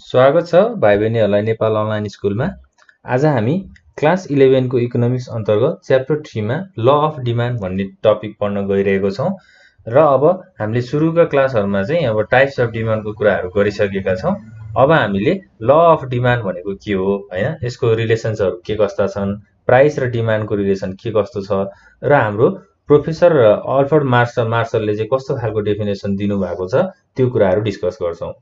स्वागत छ भाइ बहिनीहरूलाई नेपाल अनलाइन स्कुलमा। आज हामी क्लास 11 को इकोनोमिक्स अन्तर्गत च्याप्टर 3 मा ल अफ डिमान्ड भन्ने टपिक पढ्न गइरहेको छौं र अब हामीले सुरुका क्लासहरुमा चाहिँ अब टाइप्स अफ डिमान्डको कुराहरु गरिसकेका छौं। अब हामीले ल अफ डिमान्ड भनेको के हो हैन, यसको रिलेसन्सहरु के कस्ता छन्, प्राइस र डिमान्डको रिलेसन के कस्तो छ र हाम्रो प्रोफेसर अल्फ्रेड मार्शलले चाहिँ कस्तो खालको डेफिनेसन दिनु भएको छ त्यो कुराहरु डिस्कस गर्छौं।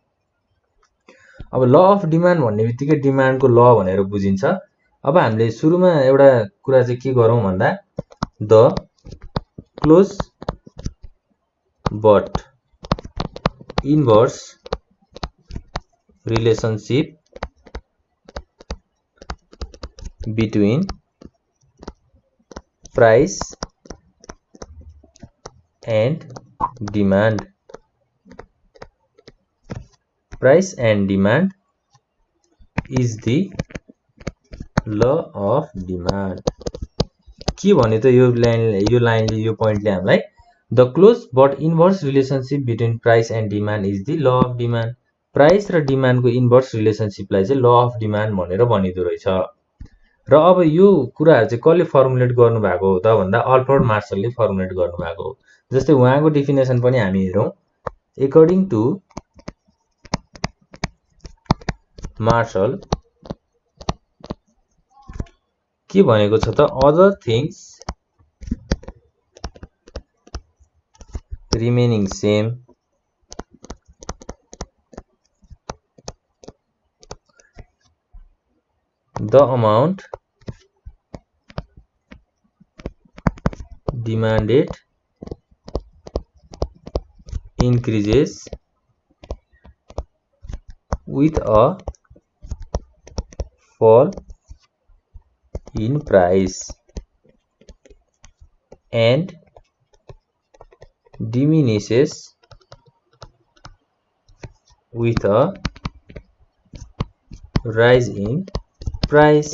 अब ल अफ डिमान्ड भन्ने बित्तिकै डिमान्डको ल भनेर बुझिन्छ। अब हामीले सुरुमा एउटा कुरा चाहिँ के गरौँ भन्दा the close but inverse relationship between price and demand. Price and demand is the law of demand। के भने त यो लाइनले यो पोइन्टले हामीलाई the close but inverse relationship between price and demand is the law of demand. Price र डिमान्डको inverse रिलेसनशिपलाई चाहिँ ल of demand भनेर भनिदो रहेछ। र अब यो कुराहरु चाहिँ कसले फर्मुलेट गर्नु भएको हो त भन्दा अल्फ्रेड मार्शलले फर्मुलेट गर्नु भएको हो। जस्तै उहाँको डेफिनेसन पनि हामी हेरौं। अकॉर्डिङ टु मार्शल के भनेको छ त other things remaining same the amount demanded increases with a fall in price and diminishes with a rise in price।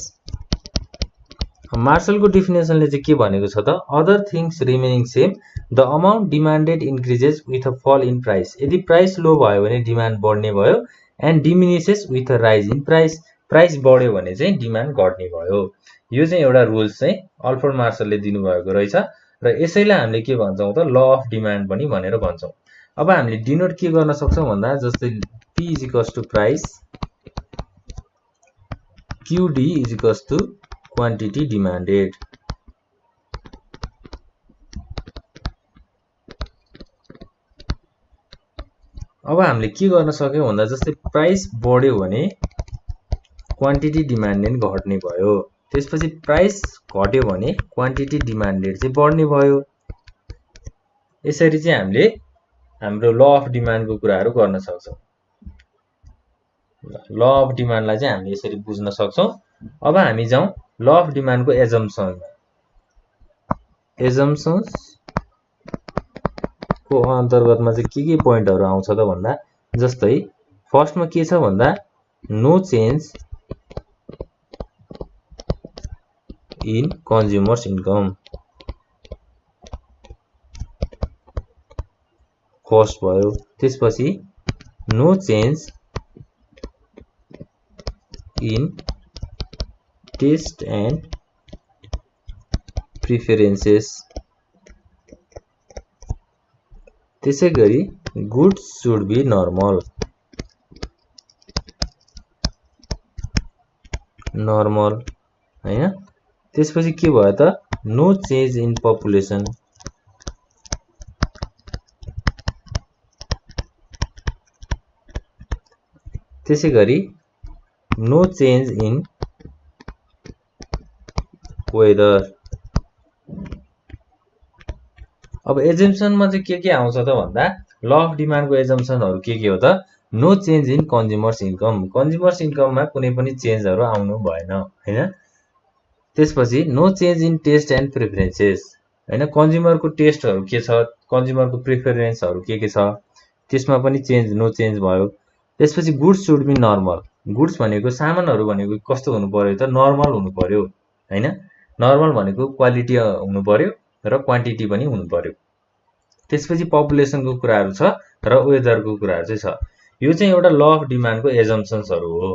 Marshall को डेफिनेसनले चाहिँ के भनेको छ त other things remaining same the amount demanded increases with a fall in price. यदि price low भयो भने डिमान्ड बढ्ने भयो and diminishes with a rise in price. Price बढ्यो भने चाहिँ डिमान्ड घट्ने भयो। यो चाहिँ एउटा रुल्स चाहिँ अल्फ्रेड मार्शलले दिनुभएको रहेछ र यसैलाई हामीले के भन्छौं त ल अफ डिमान्ड पनि भनेर भन्छौं। अब हामीले डिनोट के गर्न सक्छौं भन्दा जस्तै P equals to price, QD equals to quantity demanded. अब हामीले के गर्न सक्यौं भन्दा जस्तै प्राइस बढ्यो भने क्वान्टिटी डिमान्डेड घट्ने भयो, त्यसपछि प्राइस घट्यो भने क्वान्टिटी डिमान्डेड चाहिँ बढ्ने भयो। यसरी चाहिँ हामीले हाम्रो ल अफ डिमान्डको कुराहरु गर्न सक्छौं। ल अफ डिमान्डलाई चाहिँ हामीले यसरी बुझ्न सक्छौं। अब हामी जाउँ ल अफ डिमान्डको एजम्पसनमा। एजम्पसन्स को अन्तर्गतमा चाहिँ के पोइन्टहरु आउँछ त भन्दा जस्तै फर्स्टमा के छ भन्दा no change in consumers income first भयो। त्यसपछि no change in taste and preferences. त्यसैगरी गुड्स शुड बी नर्मल हैन। त्यसपछि के भयो त नो चेन्ज इन पपुलेसन। त्यसैगरी नो चेन्ज इन वेदर। अब एजम्पसनमा चाहिँ के आउँछ त भन्दा ल अफ डिमान्डको एजम्पसनहरु के हो त no change in consumers income. Consumers इन्कममा कुनै पनि चेन्जहरु आउनु भएन हैन। त्यसपछि no change in taste and preferences हैन। कन्ज्युमरको टेस्टहरु के छ, कन्ज्युमरको प्रेफरेन्सहरु के छ, त्यसमा पनि नो चेन्ज भयो। त्यसपछि goods should be normal. Goods भनेको सामानहरु भनेको कस्तो हुनु पर्यो त नर्मल हुनु पर्यो हैन। नर्मल भनेको क्वालिटी हुनु पर्यो र क्वान्टिटी पनि हुनु पर्यो। त्यसपछि पपुलेसनको कुराहरु छ र वेदरको कुराहरु चाहिँ छ। यो चाहिँ एउटा ल अफ डिमान्डको एजम्पसन्सहरु हो।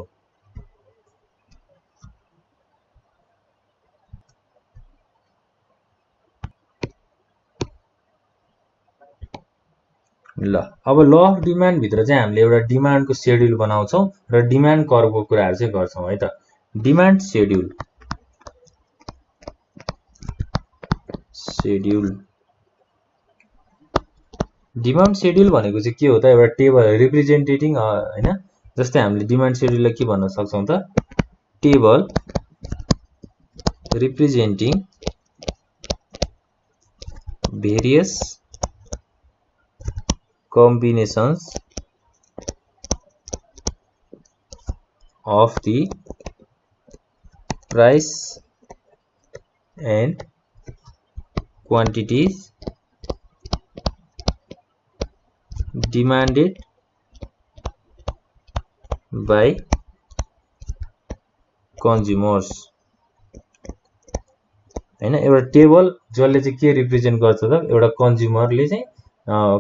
ल अब ल अफ डिमान्ड भित्र चाहिँ हामीले एउटा डिमान्डको शेड्युल बनाउँछौं र डिमान्ड कर्वको कुराहरु चाहिँ गर्छौं है त। डिमान्ड शेड्युल डिमान्ड शेड्युल भनेको चाहिँ के हो त, एउटा टेबल रिप्रेजेन्टेटिङ हैन। जस्तै हामीले डिमान्ड शेड्युललाई के भन्न सक्छौं त, table representing various combinations of the price and quantities demanded by consumers हैन। एउटा टेबल जसले चाहिँ के रिप्रेजेन्ट गर्छ त, एउटा कन्ज्युमरले चाहिँ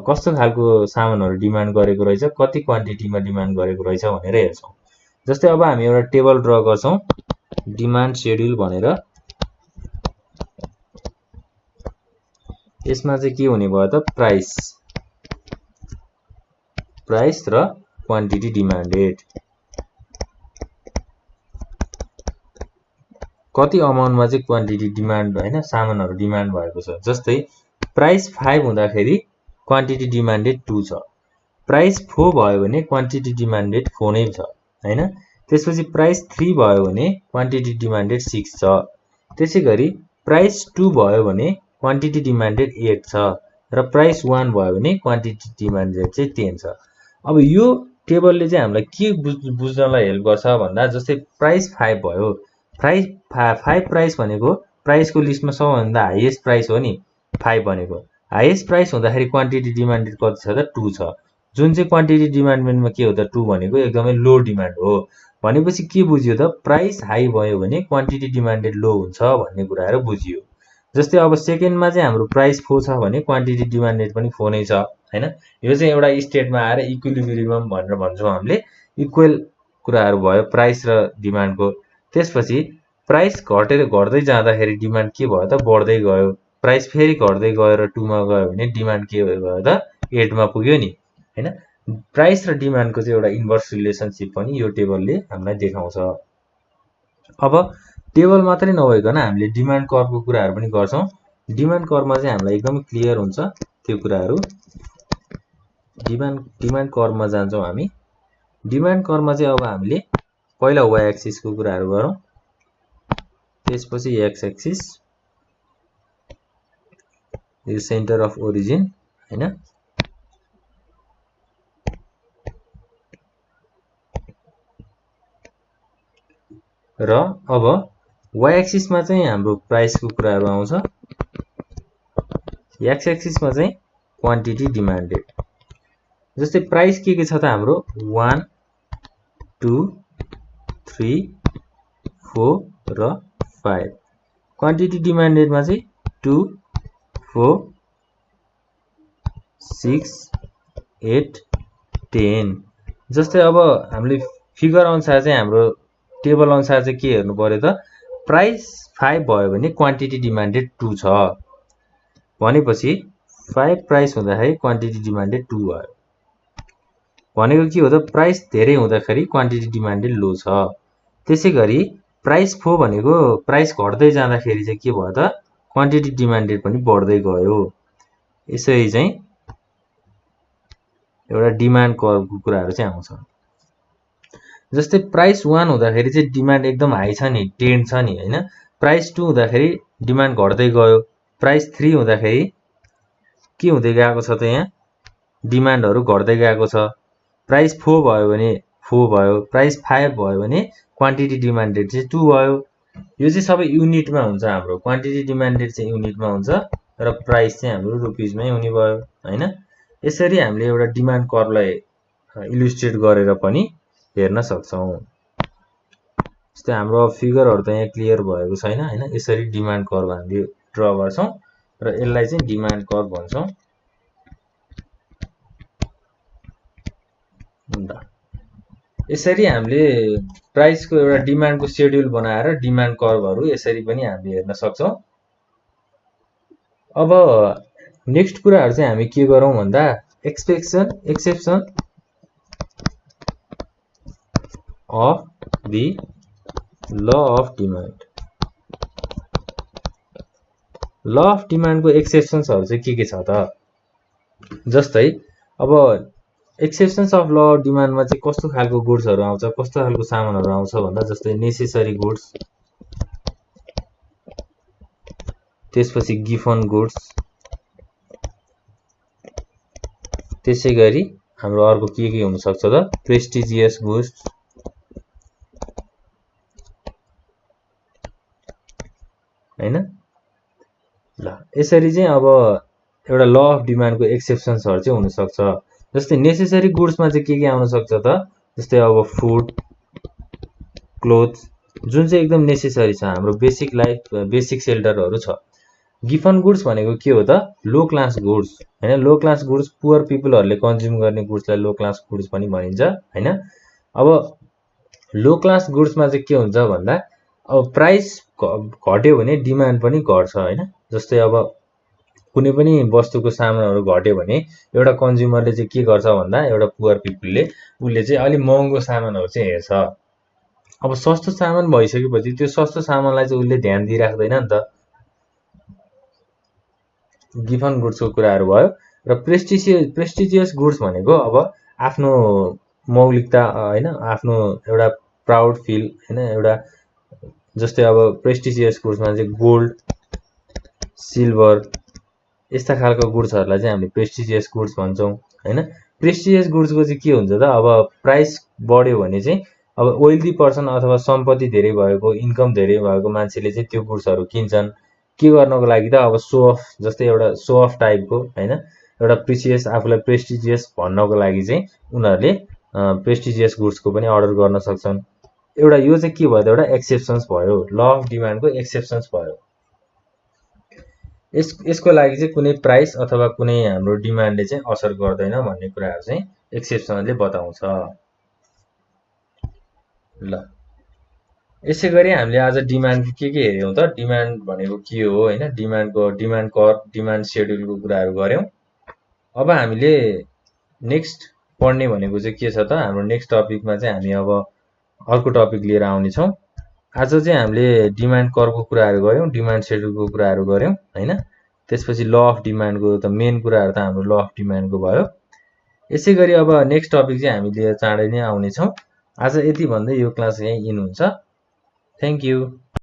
कस्तो खालको सामानहरु डिमान्ड गरेको रहेछ, कति क्वान्टिटीमा डिमान्ड गरेको रहेछ भनेर हेर्छौं। जस्तै अब हामी एउटा टेबल ड्रा गर्छौं डिमान्ड शेड्युल भनेर। यसमा चाहिँ के हुने भयो त, प्राइस र क्वान्टिटी डिमान्डेड, कति अमाउन्टमा चाहिँ क्वान्टिटी डिमान्ड हैन सामानहरु डिमान्ड भएको छ। जस्तै प्राइस 5 हुँदाखेरि क्वान्टिटी डिमान्डेड 2 छ, प्राइस 4 भयो भने क्वान्टिटी डिमान्डेड 4 नै छ हैन। त्यसपछि प्राइस 3 भयो भने क्वान्टिटी डिमान्डेड 6 छ। त्यसैगरी प्राइस 2 भयो भने क्वान्टिटी डिमान्डेड 8 छ र प्राइस 1 भयो भने क्वान्टिटी डिमान्डेड चाहिँ 10 छ। अब यो टेबलले चाहिँ हामीलाई के बुझ्नलाई हेल्प गर्छ भन्दा, जस्तै प्राइस 5 भयो, प्राइस 5 प्राइस भनेको प्राइसको लिस्टमा सबैभन्दा हाईएस्ट प्राइस हो नि 5 भनेको। हाईएस्ट प्राइस हुँदाखेरि क्वान्टिटी डिमान्डेड कति छ त, 2 छ। जुन चाहिँ क्वान्टिटी डिमान्डमा के हो त, 2 भनेको एकदमै लो डिमान्ड हो। भनेपछि के बुझियो त, प्राइस हाई भयो भने क्वान्टिटी डिमान्डेड लो हुन्छ भन्ने कुराहरु बुझियो। जस्तै अब सेकेन्डमा चाहिँ हाम्रो प्राइस 4 छ भने क्वान्टिटी डिमान्डेड पनि 4 नै छ हैन। यो चाहिँ एउटा स्टेटमा आएर इक्विलिब्रियम भनेर भन्छौं हामीले, इक्वल कुराहरु भयो प्राइस र डिमान्डको। त्यसपछि प्राइस घट्दै जाँदाखेरि डिमान्ड के भयो त, बढ्दै गयो। प्राइस फेरि घट्दै गयो र 2 मा गयो भने डिमान्ड के भयो त, 8 मा पुग्यो नि हैन। प्राइस र डिमान्डको चाहिँ एउटा इन्भर्स रिलेसनशिप पनि यो टेबलले हामीलाई देखाउँछ। अब टेबल मात्रै नभइकन हामीले डिमान्ड कर्वको कुराहरु पनि गर्छौं। डिमान्ड कर्वमा चाहिँ हामीलाई एकदमै क्लियर हुन्छ त्यो कुराहरु। डिमान्ड कर्वमा जान्छौं हामी। डिमान्ड कर्वमा चाहिँ अब हामीले पहिला y एक्सिस को कुराहरु गरौं, त्यसपछि x एक्सिस, यो सेन्टर अफ ओरिजिन हैन। र अब y एक्सिसमा चाहिँ हाम्रो प्राइसको कुराहरु आउँछ, x एक्सिसमा चाहिँ क्वान्टिटी डिमान्डेड। जस्तै प्राइस के छ त हाम्रो 1 2 3 4 र 5। क्वान्टिटी डिमान्डेडमा चाहिँ 2 4 6 8 10। जस्तै अब हामीले फिगर अनुसार चाहिँ हाम्रो टेबल अनुसार चाहिँ के हेर्नु पर्यो त, प्राइस 5 भयो भने क्वान्टिटी डिमान्डेड 2 छ भनेपछि 5 प्राइस हुँदाखेरि क्वान्टिटी डिमान्डेड 2 भयो। भनेको के हो त, प्राइस धेरै हुँदाखेरि क्वान्टिटी डिमान्डेड लो छ। त्यसैगरी प्राइस 4 भनेको प्राइस घट्दै जाँदाखेरि चाहिँ के भयो त, क्वान्टिटी डिमान्डेड पनि बढ्दै गयो। यसरी चाहिँ एउटा डिमान्ड कर्वको कुराहरु चाहिँ आउँछ। जस्तै प्राइस 1 हुँदाखेरि चाहिँ डिमान्ड एकदम हाई छ नि, 10 छ नि हैन। प्राइस 2 हुँदाखेरि डिमान्ड घट्दै गयो। प्राइस 3 हुँदाखेरि के हुँदै गएको छ त, यहाँ डिमान्डहरु घट्दै गएको छ। प्राइस 4 भयो भने 4 भयो, प्राइस 5 भयो भने क्वान्टिटी डिमान्डेड चाहिँ 2 भयो। यो चाहिँ सबै युनिटमा हुन्छ हाम्रो, क्वान्टिटी डिमान्डेड चाहिँ युनिटमा हुन्छ र प्राइस चाहिँ हाम्रो रुपीजमै हुने भयो हैन। यसरी हामीले एउटा डिमान्ड कर्वलाई इलुस्ट्रेट गरेर पनि हेर्न सक्छौं। जस्तै हाम्रो फिगरहरु त यहाँ क्लियर भएको छैन हैन। यसरी डिमान्ड कर्व हामीले ड्रा गर्छौं र यसलाई चाहिँ डिमान्ड कर्व भन्छौं। यसरी हामीले प्राइसको एउटा डिमान्डको शेड्युल बनाएर डिमान्ड कर्भहरू यसरी पनि हामीले हेर्न सक्छौँ। अब नेक्स्ट कुराहरू चाहिँ हामी के गरौँ भन्दा exception of the law of demand. Law of डिमान्डको एक्सेप्सन्सहरू चाहिँ के छ त? जस्तै अब एक्सेप्सन्स अफ ल अफ डिमान्डमा चाहिँ कस्तो खालको गुड्सहरू आउँछ, कस्तो खालको सामानहरू आउँछ भन्दा जस्तै नेसेसरी गुड्स, त्यसपछि गिफन गुड्स, त्यसै गरी हाम्रो अर्को के हुन सक्छ त प्रेस्टिजियस गुड्स, हैन? ल यसरी चाहिँ अब एउटा ल अफ डिमान्डको एक्सेप्सन्सहरू चाहिँ हुन सक्छ। जस्तै नेसेसरी गुड्समा चाहिँ के आउन सक्छ त? जस्तै अब फुड, क्लोथ, जुन चाहिँ एकदम नेसेसरी छ, हाम्रो बेसिक लाइफ, बेसिक सेल्टरहरू छ। गिफन गुड्स भनेको के हो त? लो क्लास गुड्स, हैन? लो क्लास गुड्स, पुअर पिपलहरूले कन्ज्युम गर्ने गुड्सलाई लो क्लास गुड्स पनि भनिन्छ, हैन? अब लो क्लास गुड्समा चाहिँ के हुन्छ भन्दा अब प्राइस घट्यो भने डिमान्ड पनि घट्छ, हैन? जस्तै अब कुनै पनि वस्तुको सामानहरू घट्यो भने एउटा कन्ज्युमरले चाहिँ के गर्छ भन्दा एउटा पुअर पिपलले उसले चाहिँ अलि महँगो सामानहरू चाहिँ हेर्छ। अब सस्तो सामान भइसकेपछि त्यो सस्तो सामानलाई चाहिँ उसले ध्यान दिइराख्दैन नि त। गिफन गुड्सको कुराहरू भयो। र प्रेस्टिजियस गुड्स भनेको अब आफ्नो मौलिकता, हैन, आफ्नो एउटा प्राउड फिल, हैन, एउटा जस्तै अब प्रेस्टिजियस गुड्समा चाहिँ गोल्ड, सिल्भर यस्ता खालको गुड्सहरूलाई चाहिँ हामीले प्रेस्टिजियस गुड्स भन्छौँ, हैन? प्रेस्टिजियस गुड्सको चाहिँ के हुन्छ त? अब प्राइस बढ्यो भने चाहिँ अब वेल्दी पर्सन अथवा सम्पत्ति धेरै भएको, इन्कम धेरै भएको मान्छेले चाहिँ त्यो गुड्सहरू किन्छन्। के गर्नको लागि त? अब सो अफ, जस्तै एउटा सो अफ टाइपको, हैन, एउटा प्रिसियस, आफूलाई प्रेस्टिजियस भन्नको लागि चाहिँ उनीहरूले प्रेस्टिजियस गुड्सको पनि अर्डर गर्न सक्छन्। एउटा यो चाहिँ के भयो त? एउटा एक्सेप्सन्स भयो, ल अफ डिमान्डको एक्सेप्सन्स भयो। यसको लागि चाहिँ कुनै प्राइस अथवा कुनै हाम्रो डिमान्डले चाहिँ असर गर्दैन भन्ने कुराहरू चाहिँ एक्सेप्सनले बताउँछ। ल यसै गरी हामीले आज डिमान्ड के हेर्यौं त? डिमान्ड भनेको के हो, हैन? डिमान्ड कर्भ, डिमान्ड शेड्युलको कुराहरू गर्यौं। अब हामीले नेक्स्ट पढ्ने भनेको चाहिँ के छ त? हाम्रो नेक्स्ट टपिकमा चाहिँ हामी अब अर्को टपिक लिएर आउने छौं। आज चाहिँ हामीले डिमान्ड कर्भको कुराहरू गर्यौं, डिमान्ड शेड्युलको कुराहरू गर्यौं, हैन? त्यसपछि ल अफ डिमान्डको त मेन कुराहरू त हाम्रो ल अफ डिमान्डको भयो। यसै गरी अब नेक्स्ट टपिक चाहिँ हामी लिएर चाँडै नै आउने छौं। आज यति भन्दै यो क्लास यही इन हुन्छ। Thank you.